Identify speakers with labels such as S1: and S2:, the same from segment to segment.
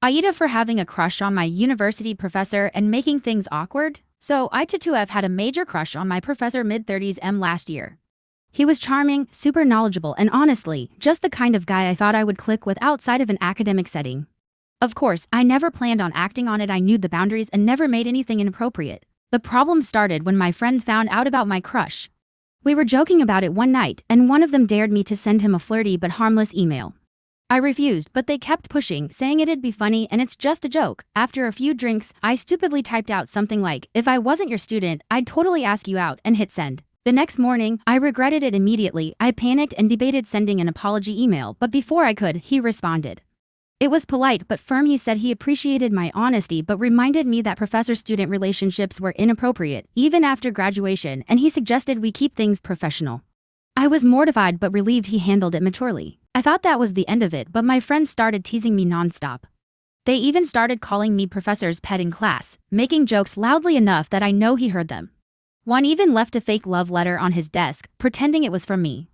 S1: Aita for having a crush on my university professor and making things awkward. So Aita too have had a major crush on my professor mid-30s M last year. He was charming, super knowledgeable, and honestly, just the kind of guy I thought I would click with outside of an academic setting. Of course, I never planned on acting on it. I knew the boundaries and never made anything inappropriate. The problem started when my friends found out about my crush. We were joking about it one night, and one of them dared me to send him a flirty but harmless email. I refused, but they kept pushing, saying it'd be funny and it's just a joke. After a few drinks, I stupidly typed out something like, "If I wasn't your student, I'd totally ask you out," and hit send. The next morning, I regretted it immediately. I panicked and debated sending an apology email, but before I could, he responded. It was polite but firm. He said he appreciated my honesty but reminded me that professor-student relationships were inappropriate, even after graduation, and he suggested we keep things professional. I was mortified but relieved he handled it maturely. I thought that was the end of it, but my friends started teasing me nonstop. They even started calling me professor's pet in class, making jokes loudly enough that I know he heard them. One even left a fake love letter on his desk, pretending it was from me.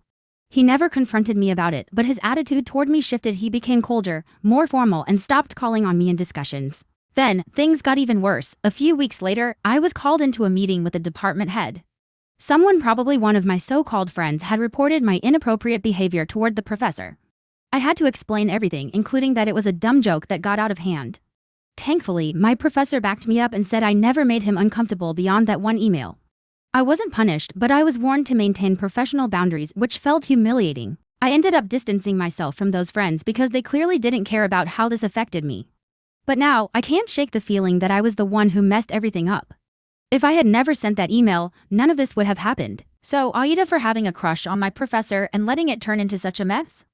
S1: He never confronted me about it, but his attitude toward me shifted. He became colder, more formal, and stopped calling on me in discussions. Then, things got even worse. A few weeks later, I was called into a meeting with the department head. Someone, probably one of my so-called friends, had reported my inappropriate behavior toward the professor. I had to explain everything, including that it was a dumb joke that got out of hand. Thankfully, my professor backed me up and said I never made him uncomfortable beyond that one email. I wasn't punished, but I was warned to maintain professional boundaries, which felt humiliating. I ended up distancing myself from those friends because they clearly didn't care about how this affected me. But now, I can't shake the feeling that I was the one who messed everything up. If I had never sent that email, none of this would have happened. So, Aida for having a crush on my professor and letting it turn into such a mess?